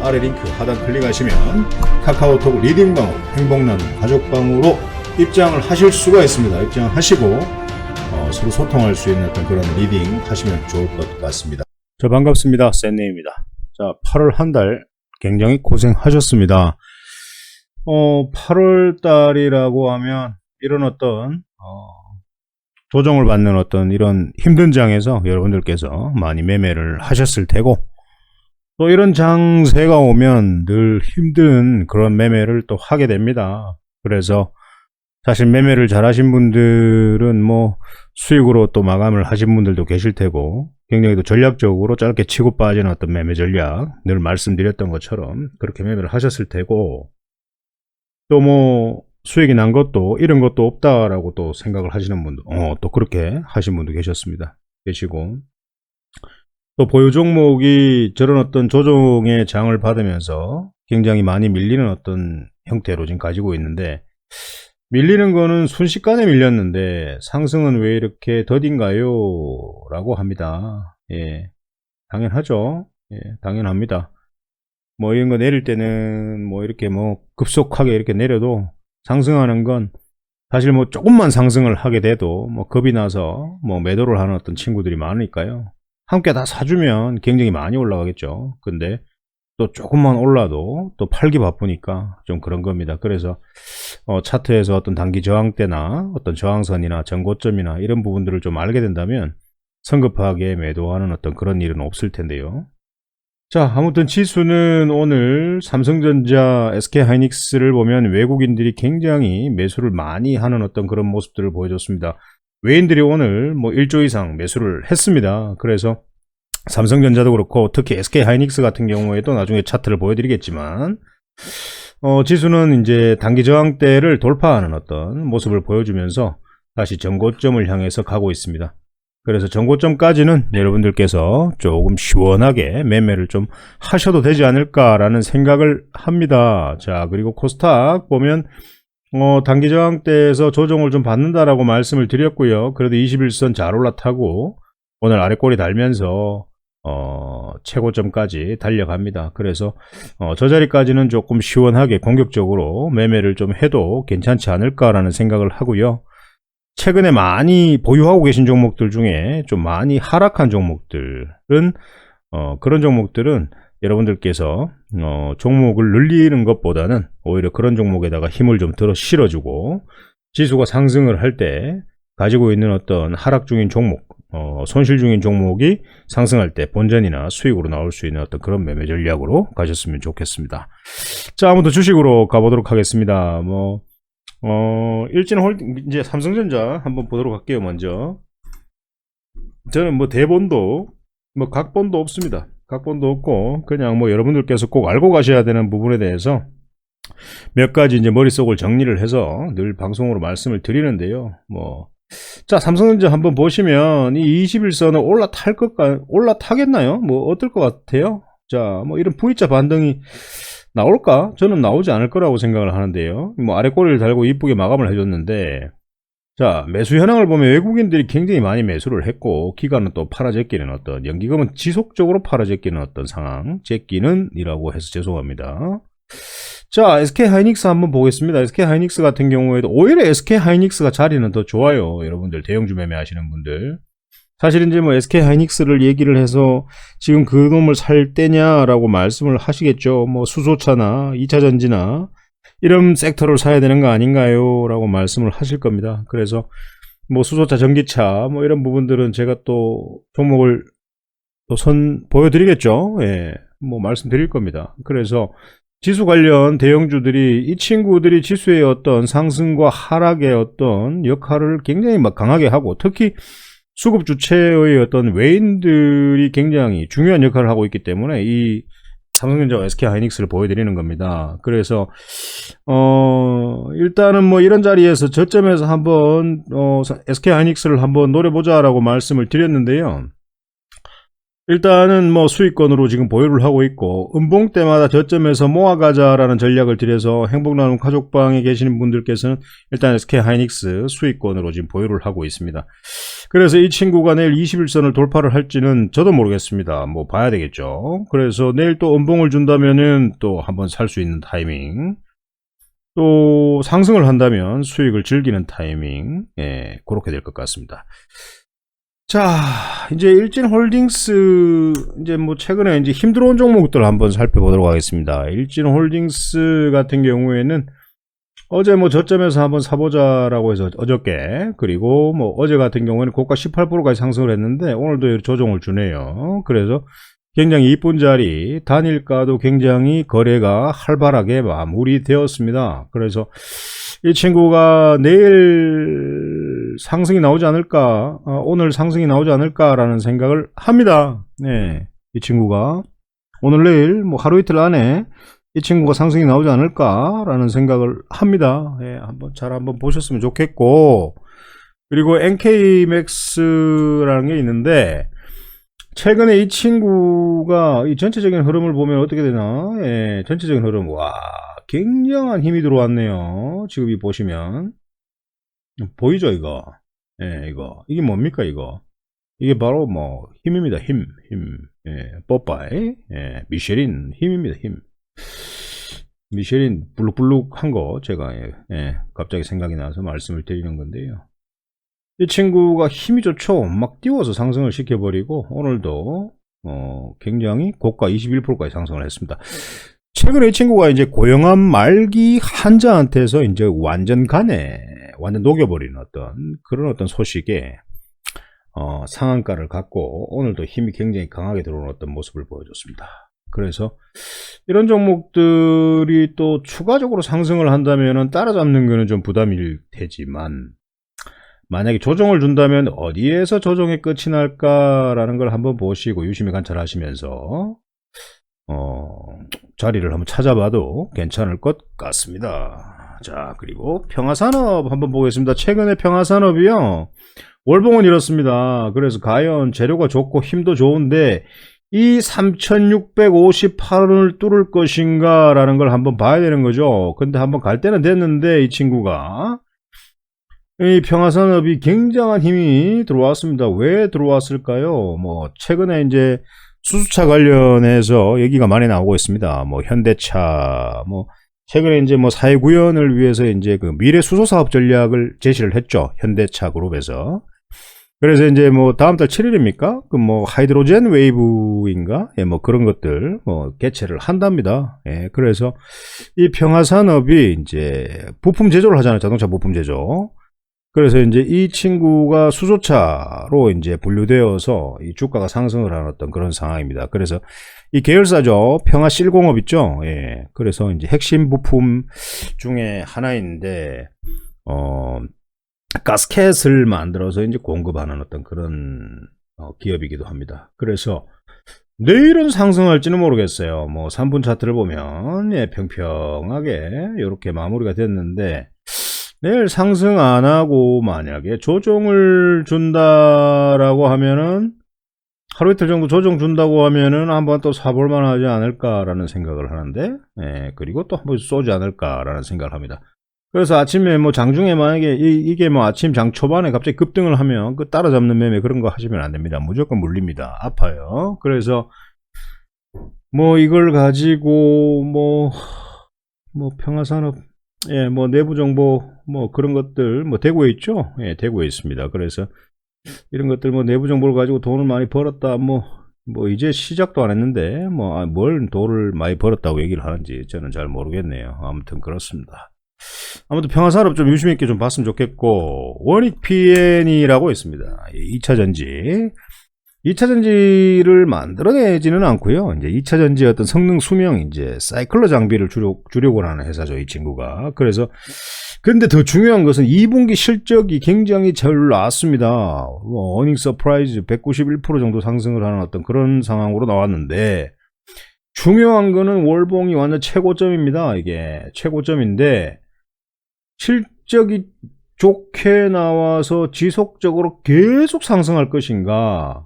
아래 링크 하단 클릭하시면 카카오톡 리딩방으로 행복나눔 가족방으로 입장을 하실 수가 있습니다. 입장하시고 서로 소통할 수 있는 어떤 그런 리딩 하시면 좋을 것 같습니다. 자, 반갑습니다. 샌네입니다. 자, 8월 한 달 굉장히 고생하셨습니다. 8월 달이라고 하면 이런 어떤 조정을 받는 어떤 이런 힘든 장에서 여러분들께서 많이 매매를 하셨을 테고, 또 이런 장세가 오면 늘 힘든 그런 매매를 또 하게 됩니다. 그래서 사실 매매를 잘 하신 분들은 뭐 수익으로 또 마감을 하신 분들도 계실 테고, 굉장히 또 전략적으로 짧게 치고 빠지는 어떤 매매 전략, 늘 말씀드렸던 것처럼 그렇게 매매를 하셨을 테고, 또 뭐 수익이 난 것도 이런 것도 없다라고 또 생각을 하시는 분도 또 그렇게 하신 분도 계시고, 또 보유 종목이 저런 어떤 조정의 장을 받으면서 굉장히 많이 밀리는 어떤 형태로 지금 가지고 있는데, 밀리는 거는 순식간에 밀렸는데 상승은 왜 이렇게 더딘가요? 라고 합니다. 예, 당연하죠. 예, 당연합니다. 뭐 이런 거 내릴 때는 뭐 이렇게 뭐 급속하게 이렇게 내려도, 상승하는 건 사실 뭐 조금만 상승을 하게 돼도 뭐 겁이 나서 뭐 매도를 하는 어떤 친구들이 많으니까요. 함께 다 사주면 굉장히 많이 올라가겠죠. 근데 또 조금만 올라도 또 팔기 바쁘니까 좀 그런 겁니다. 그래서 차트에서 어떤 단기 저항대나 어떤 저항선이나 전고점이나 이런 부분들을 좀 알게 된다면 성급하게 매도하는 어떤 그런 일은 없을 텐데요. 자, 아무튼 지수는 오늘 삼성전자, SK하이닉스를 보면 외국인들이 굉장히 매수를 많이 하는 어떤 그런 모습들을 보여줬습니다. 외인들이 오늘 뭐 1조 이상 매수를 했습니다. 그래서 삼성전자도 그렇고 특히 SK하이닉스 같은 경우에도 나중에 차트를 보여드리겠지만, 지수는 이제 단기 저항대를 돌파하는 어떤 모습을 보여주면서 다시 전고점을 향해서 가고 있습니다. 그래서 전고점까지는 여러분들께서 조금 시원하게 매매를 좀 하셔도 되지 않을까라는 생각을 합니다. 자, 그리고 코스닥 보면 단기 저항대에서 조정을 좀 받는다라고 말씀을 드렸고요. 그래도 21선 잘 올라타고 오늘 아래 꼬리 달면서 최고점까지 달려갑니다. 그래서 저 자리까지는 조금 시원하게 공격적으로 매매를 좀 해도 괜찮지 않을까라는 생각을 하고요. 최근에 많이 보유하고 계신 종목들 중에 좀 많이 하락한 종목들은 그런 종목들은 여러분들께서 종목을 늘리는 것보다는 오히려 그런 종목에다가 힘을 좀 들어 실어주고, 지수가 상승을 할 때 가지고 있는 어떤 하락 중인 종목, 손실 중인 종목이 상승할 때 본전이나 수익으로 나올 수 있는 어떤 그런 매매 전략으로 가셨으면 좋겠습니다. 자, 아무튼 주식으로 가보도록 하겠습니다. 일진홀딩, 이제 삼성전자 한번 보도록 할게요. 먼저 저는 뭐 대본도 뭐 각본도 없습니다. 각본도 없고 그냥 뭐 여러분들께서 꼭 알고 가셔야 되는 부분에 대해서 몇 가지 이제 머릿속을 정리를 해서 늘 방송으로 말씀을 드리는데요. 자, 삼성전자 한번 보시면 이 21선을 올라타겠나요? 뭐 어떨 것 같아요? 자, 뭐 이런 V자 반등이 나올까? 저는 나오지 않을 거라고 생각을 하는데요. 뭐 아래 꼬리를 달고 이쁘게 마감을 해줬는데, 자, 매수 현황을 보면 외국인들이 굉장히 많이 매수를 했고, 기관은 또 팔아제끼는 어떤, 연기금은 지속적으로 팔아제끼는 어떤 상황, 제끼는 이라고 해서 죄송합니다. 자, SK하이닉스 한번 보겠습니다. SK하이닉스 같은 경우에도 오히려 SK하이닉스가 자리는 더 좋아요. 여러분들 대형주 매매 하시는 분들, 사실 이제 뭐 SK하이닉스를 얘기를 해서 지금 그 놈을 살 때냐라고 말씀을 하시겠죠. 뭐 수소차나 2차전지나 이런 섹터를 사야 되는 거 아닌가요? 라고 말씀을 하실 겁니다. 그래서 뭐 수소차, 전기차 뭐 이런 부분들은 제가 또 종목을 또 보여드리겠죠. 예, 뭐 말씀드릴 겁니다. 그래서 지수 관련 대형주들이, 이 친구들이 지수의 어떤 상승과 하락의 어떤 역할을 굉장히 막 강하게 하고, 특히 수급 주체의 어떤 외인들이 굉장히 중요한 역할을 하고 있기 때문에 이 삼성전자와 SK하이닉스를 보여드리는 겁니다. 그래서 일단은 뭐 이런 자리에서 저점에서 한번 SK하이닉스를 한번 노려보자 라고 말씀을 드렸는데요. 일단은 뭐 수익권으로 지금 보유를 하고 있고, 음봉 때마다 저점에서 모아가자라는 전략을 들여서 행복나눔 가족방에 계시는 분들께서는 일단 SK 하이닉스 수익권으로 지금 보유를 하고 있습니다. 그래서 이 친구가 내일 21선을 돌파를 할지는 저도 모르겠습니다. 뭐 봐야 되겠죠. 그래서 내일 또 음봉을 준다면은 또 한번 살 수 있는 타이밍, 또 상승을 한다면 수익을 즐기는 타이밍, 예, 그렇게 될 것 같습니다. 자, 이제 일진홀딩스, 이제 뭐 최근에 이제 힘들어온 종목들 한번 살펴보도록 하겠습니다. 일진홀딩스 같은 경우에는 어제 뭐 저점에서 한번 사보자라고 해서 어저께, 그리고 뭐 어제 같은 경우에는 고가 18%까지 상승을 했는데 오늘도 조정을 주네요. 그래서 굉장히 이쁜 자리, 단일가도 굉장히 거래가 활발하게 마무리되었습니다. 그래서 이 친구가 내일 상승이 나오지 않을까, 오늘 상승이 나오지 않을까라는 생각을 합니다. 네, 이 친구가 오늘 내일 뭐 하루 이틀 안에 이 친구가 상승이 나오지 않을까라는 생각을 합니다. 네, 한번 보셨으면 좋겠고, 그리고 NK맥스라는 게 있는데 최근에 이 친구가 이 전체적인 흐름을 보면 어떻게 되나? 예, 전체적인 흐름, 와, 굉장한 힘이 들어왔네요. 지금 이 보시면 보이죠, 이거? 예, 이게 뭡니까, 이거? 이게 바로 뭐 힘입니다. 힘. 예, 뽀빠이, 예, 미쉐린 힘입니다. 힘. 미쉐린 블룩블룩한 거 제가 갑자기 생각이 나서 말씀을 드리는 건데요. 이 친구가 힘이 좋죠. 막 띄워서 상승을 시켜버리고 오늘도 굉장히 고가 21%까지 상승을 했습니다. 최근에 이 친구가 이제 고영한 말기 환자한테서 이제 완전 녹여버리는 그런 어떤 소식에 상한가를 갖고 오늘도 힘이 굉장히 강하게 들어오는 어떤 모습을 보여줬습니다. 그래서 이런 종목들이 또 추가적으로 상승을 한다면 따라잡는 거는 좀 부담일 테지만, 만약에 조정을 준다면 어디에서 조정의 끝이 날까라는 걸 한번 보시고 유심히 관찰하시면서 자리를 한번 찾아봐도 괜찮을 것 같습니다. 자, 그리고 평화산업 한번 보겠습니다. 최근에 평화산업이요, 월봉은 이렇습니다. 그래서 과연 재료가 좋고 힘도 좋은데 이 3658원을 뚫을 것인가 라는 걸 한번 봐야 되는 거죠. 근데 한번 갈 때는 됐는데 이 친구가, 이 평화산업이 굉장한 힘이 들어왔습니다. 왜 들어왔을까요? 뭐 최근에 이제 수소차 관련해서 얘기가 많이 나오고 있습니다. 뭐 현대차, 뭐 최근에 이제 뭐 사회 구현을 위해서 이제 그 미래 수소 사업 전략을 제시를 했죠. 현대차 그룹에서. 그래서 이제 뭐 다음 달 7일입니까? 그 뭐 하이드로젠 웨이브인가? 예, 뭐 그런 것들 뭐 개최를 한답니다. 예, 그래서 이 평화산업이 이제 부품 제조를 하잖아요. 자동차 부품 제조. 그래서 이제 이 친구가 수소차로 이제 분류되어서 이 주가가 상승을 하는 어떤 그런 상황입니다. 그래서 이 계열사죠. 평화실공업 있죠. 예. 그래서 이제 핵심 부품 중에 하나인데, 가스켓을 만들어서 이제 공급하는 어떤 그런 기업이기도 합니다. 그래서 내일은 상승할지는 모르겠어요. 뭐 3분 차트를 보면 예, 평평하게 이렇게 마무리가 됐는데, 내일 상승 안 하고 만약에 조정을 준다라고 하면은, 하루 이틀 정도 조정 준다고 하면은 한번 또 사볼만 하지 않을까라는 생각을 하는데, 예, 그리고 또 한번 쏘지 않을까라는 생각을 합니다. 그래서 아침에 뭐 장중에 만약에 이게 뭐 아침 장 초반에 갑자기 급등을 하면 그 따라잡는 매매 그런 거 하시면 안 됩니다. 무조건 물립니다. 아파요. 그래서 뭐 이걸 가지고 뭐 평화산업, 예, 뭐 내부 정보 뭐 그런 것들 뭐 대구에 있죠. 예, 대구에 있습니다. 그래서 이런 것들 뭐 내부 정보를 가지고 돈을 많이 벌었다, 뭐 이제 시작도 안 했는데 뭐 뭘 돈을 많이 벌었다고 얘기를 하는지 저는 잘 모르겠네요. 아무튼 그렇습니다. 아무튼 평화산업 좀 유심 있게 좀 봤으면 좋겠고, 원익 PN이라고 있습니다. 2차전지. 2차전지를 만들어내지는 않고요. 이제 2차전지 어떤 성능 수명, 이제 사이클러 장비를 주려고 하는 회사죠, 이 친구가. 그래서 근데 더 중요한 것은 2분기 실적이 굉장히 잘 나왔습니다. 어닝 서프라이즈 191% 정도 상승을 하는 어떤 그런 상황으로 나왔는데, 중요한 거는 월봉이 완전 최고점입니다. 이게 최고점인데 실적이 좋게 나와서 지속적으로 계속 상승할 것인가,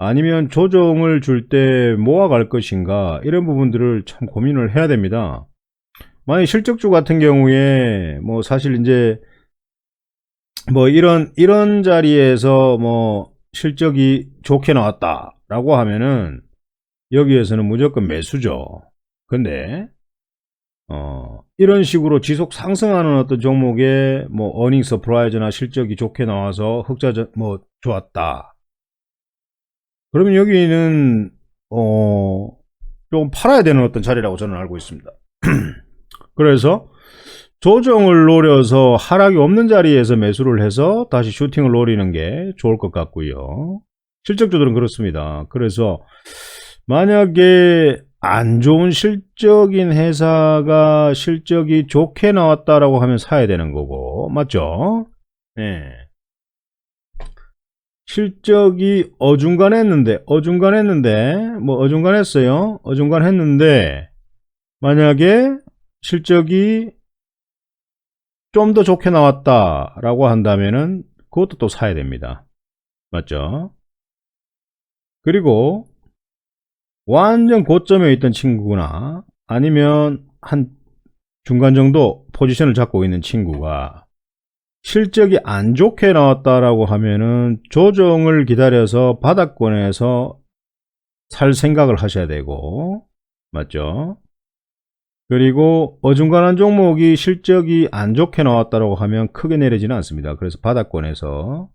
아니면 조정을 줄 때 모아갈 것인가, 이런 부분들을 참 고민을 해야 됩니다. 만약 실적주 같은 경우에 뭐 사실 이제 뭐 이런 자리에서 뭐 실적이 좋게 나왔다라고 하면은 여기에서는 무조건 매수죠. 근데 이런 식으로 지속 상승하는 어떤 종목에 뭐 어닝 서프라이즈나 실적이 좋게 나와서 흑자 뭐 좋았다. 그러면 여기는 좀 팔아야 되는 어떤 자리라고 저는 알고 있습니다. 그래서 조정을 노려서 하락이 없는 자리에서 매수를 해서 다시 슈팅을 노리는 게 좋을 것 같고요. 실적주들은 그렇습니다. 그래서 만약에 안 좋은 실적인 회사가 실적이 좋게 나왔다라고 하면 사야 되는 거고, 맞죠? 네. 실적이 어중간했는데 만약에 실적이 좀 더 좋게 나왔다라고 한다면은 그것도 또 사야 됩니다. 맞죠? 그리고 완전 고점에 있던 친구나 아니면 한 중간 정도 포지션을 잡고 있는 친구가 실적이 안 좋게 나왔다라고 하면은 조정을 기다려서 바닥권에서 살 생각을 하셔야 되고, 맞죠? 그리고 어중간한 종목이 실적이 안 좋게 나왔다라고 하면 크게 내리지는 않습니다. 그래서 바닥권에서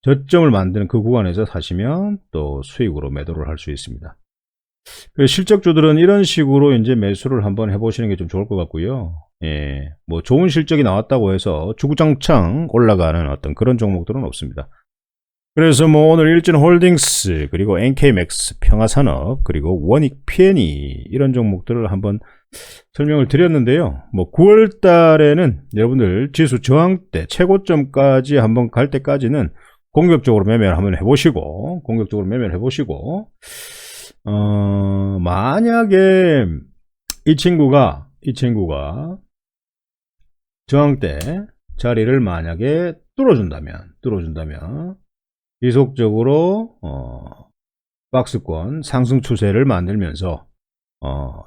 저점을 만드는 그 구간에서 사시면 또 수익으로 매도를 할 수 있습니다. 실적주들은 이런 식으로 이제 매수를 한번 해보시는 게 좀 좋을 것 같고요. 예, 뭐 좋은 실적이 나왔다고 해서 주구장창 올라가는 어떤 그런 종목들은 없습니다. 그래서 뭐 오늘 일진홀딩스, 그리고 NK맥스, 평화산업, 그리고 원익 P&E 이런 종목들을 한번 설명을 드렸는데요. 뭐 9월 달에는 여러분들 지수 저항대 최고점까지 한번 갈 때까지는 공격적으로 매매를 한번 해보시고, 만약에 이 친구가 저항대 자리를 만약에 뚫어준다면 지속적으로 박스권 상승 추세를 만들면서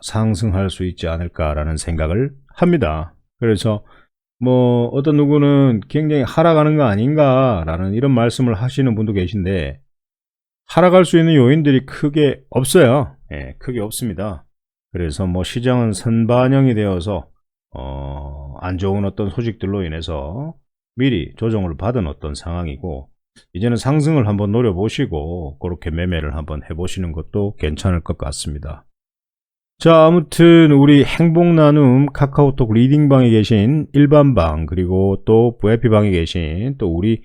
상승할 수 있지 않을까라는 생각을 합니다. 그래서 뭐 어떤 누구는 굉장히 하락하는 거 아닌가라는 이런 말씀을 하시는 분도 계신데, 하락할 수 있는 요인들이 크게 없어요. 예, 크게 없습니다. 그래서 뭐 시장은 선반영이 되어서 안 좋은 어떤 소식들로 인해서 미리 조정을 받은 어떤 상황이고, 이제는 상승을 한번 노려보시고 그렇게 매매를 한번 해보시는 것도 괜찮을 것 같습니다. 자, 아무튼 우리 행복나눔 카카오톡 리딩방에 계신 일반방, 그리고 또 VIP방에 계신 또 우리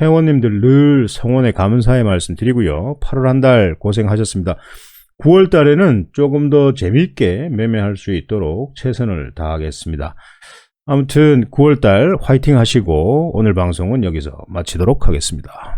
회원님들 늘 성원에 감사의 말씀 드리고요. 8월 한 달 고생하셨습니다. 9월 달에는 조금 더 재미있게 매매할 수 있도록 최선을 다하겠습니다. 아무튼 9월 달 화이팅 하시고 오늘 방송은 여기서 마치도록 하겠습니다.